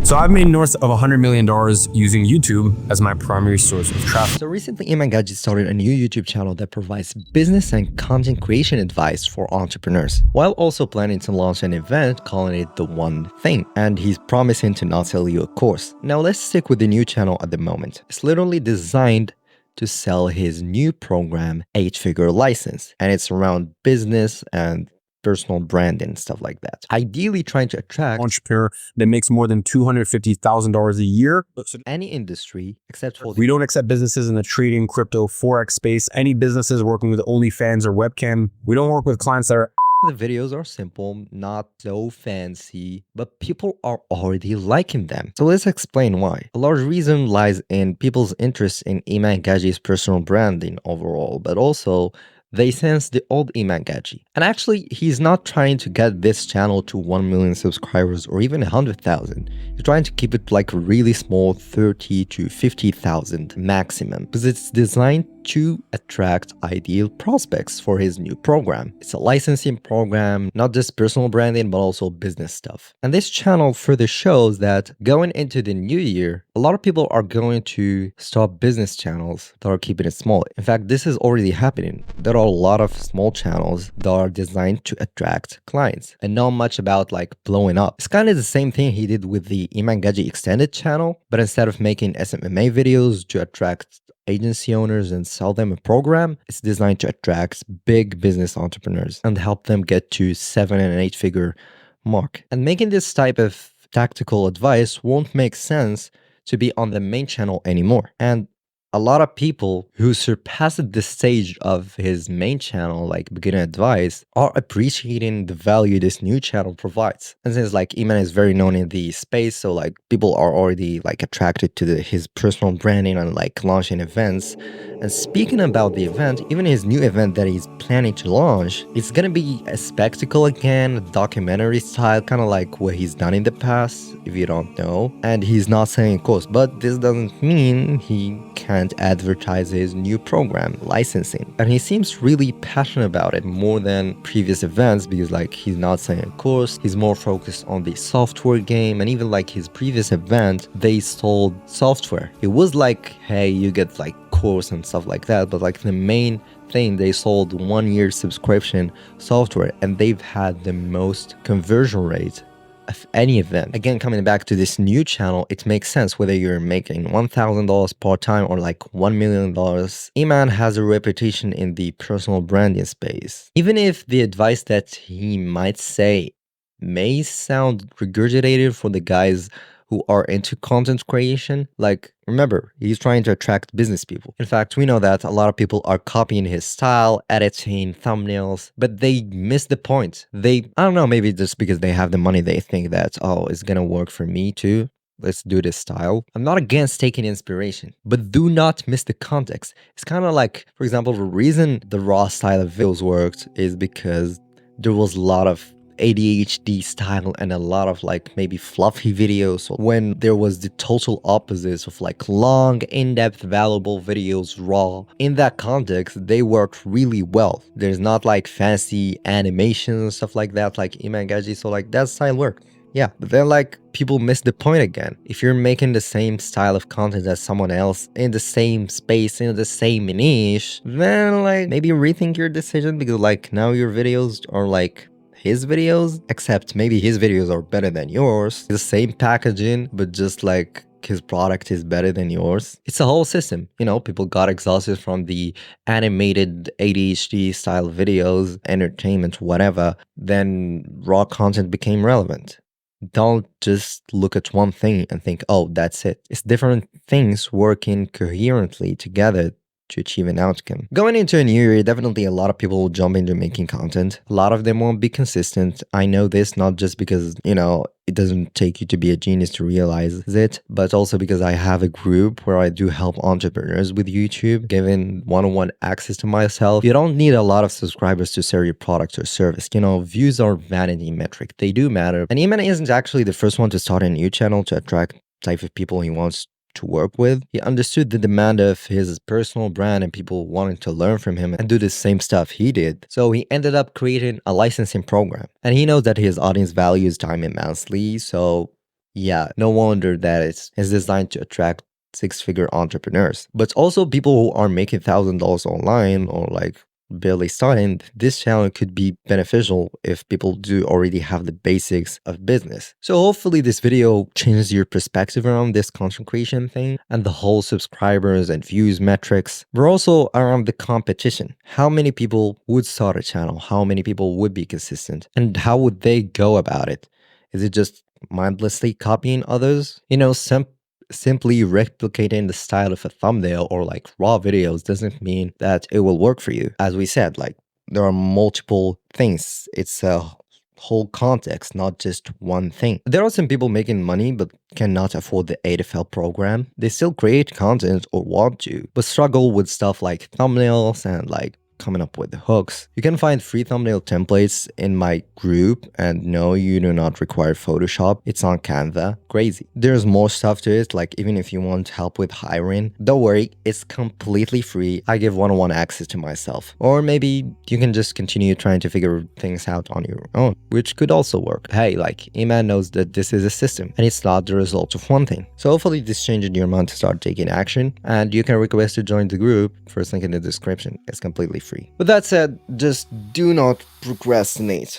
So I've made north of $100 million using YouTube as my primary source of traffic. So recently, Iman Gadzhi started a new YouTube channel that provides business and content creation advice for entrepreneurs, while also planning to launch an event calling it The One Thing. And he's promising to not sell you a course. Now let's stick with the new channel at the moment. It's literally designed to sell his new program, 8-figure license. And it's around business and personal branding, stuff like that. Ideally trying to attract Entrepreneur that makes more than $250,000 a year. any industry except for We don't accept businesses in the trading, crypto, forex space. Any businesses working with OnlyFans or webcam. We don't work with clients that are The videos are simple, not so fancy, but people are already liking them. So let's explain why. A large reason lies in people's interest in Iman Gadzhi's personal branding overall, but also they sense the old Iman Gadzhi. And actually, he's not trying to get this channel to 1 million subscribers or even 100,000. He's trying to keep it like really small, 30 to 50,000 maximum, because it's designed to attract ideal prospects for his new program. It's a licensing program, not just personal branding, but also business stuff. And this channel further shows that going into the new year, a lot of people are going to start business channels that are keeping it small. In fact, this is already happening. There are a lot of small channels that are designed to attract clients and not much about like blowing up. It's kind of the same thing he did with the Iman Gadzhi extended channel, but instead of making SMMA videos to attract agency owners and sell them a program, it's designed to attract big business entrepreneurs and help them get to 7 and 8-figure mark. And making this type of tactical advice won't make sense to be on the main channel anymore. And a lot of people who surpassed the stage of his main channel, like beginner advice, are appreciating the value this new channel provides. And since like Iman is very known in the space, so like people are already like attracted to his personal branding and like launching events. And speaking about the event, even his new event that he's planning to launch, it's gonna be a spectacle again, documentary style, kind of like what he's done in the past, if you don't know. And he's not selling a course, but this doesn't mean he can't advertise his new program, licensing. And he seems really passionate about it more than previous events, because like he's not selling a course, he's more focused on the software game. And even like his previous event, they sold software. It was like, hey, you get like course and stuff like that, but like the main thing, they sold 1-year subscription software, and they've had the most conversion rate of any event. Again, coming back to this new channel, it makes sense whether you're making $1,000 part-time or like $1 million. Iman has a reputation in the personal branding space. Even if the advice that he might say may sound regurgitated for the guys who are into content creation, like, remember, he's trying to attract business people. In fact, we know that a lot of people are copying his style, editing thumbnails, but they miss the point. I don't know, maybe just because they have the money, they think that, oh, it's gonna work for me too. Let's do this style. I'm not against taking inspiration, but do not miss the context. It's kind of like, for example, the reason the raw style of videos worked is because there was a lot of ADHD style and a lot of like maybe fluffy videos, when there was the total opposite of like long, in-depth, valuable videos raw. In that context, they worked really well. There's not like fancy animations and stuff like that like Iman Gadzhi, so like that style worked. Yeah, but then like people miss the point again. If you're making the same style of content as someone else in the same space, in the same niche, then like maybe rethink your decision, because like now your videos are like his videos, except maybe his videos are better than yours. The same packaging, but just like his product is better than yours. It's a whole system. You know, people got exhausted from the animated ADHD style videos, entertainment, whatever. Then raw content became relevant. Don't just look at one thing and think, oh, that's it. It's different things working coherently together to achieve an outcome. Going into a new year, definitely a lot of people will jump into making content. A lot of them won't be consistent. I know this not just because, you know, it doesn't take you to be a genius to realize it, but also because I have a group where I do help entrepreneurs with YouTube, giving one-on-one access to myself. You don't need a lot of subscribers to sell your product or service. You know, views are vanity metric. They do matter. And Iman isn't actually the first one to start a new channel to attract type of people he wants to work with. He understood the demand of his personal brand and people wanting to learn from him and do the same stuff he did. So he ended up creating a licensing program. And he knows that his audience values time immensely, so Yeah, no wonder that it's designed to attract six-figure entrepreneurs. But also people who are making $1,000 online or like barely starting, this channel could be beneficial if people do already have the basics of business. So hopefully this video changes your perspective around this content creation thing and the whole subscribers and views metrics, but also around the competition. How many people would start a channel? How many people would be consistent? And how would they go about it? Is it just mindlessly copying others? Simply replicating the style of a thumbnail or like raw videos doesn't mean that it will work for you. As we said, like there are multiple things. It's a whole context, not just one thing. There are some people making money but cannot afford the AFL program. They still create content or want to, but struggle with stuff like thumbnails and like coming up with the hooks. You can find free thumbnail templates in my group, and no, you do not require Photoshop. It's on Canva. Crazy. There's more stuff to it, like even if you want help with hiring, don't worry, it's completely free. I give one-on-one access to myself. Or maybe you can just continue trying to figure things out on your own, which could also work. Hey, like Iman knows that this is a system and it's not the result of one thing. So hopefully this changed your mind to start taking action, and you can request to join the group. First link in the description. It's completely free. With that said, just do not procrastinate.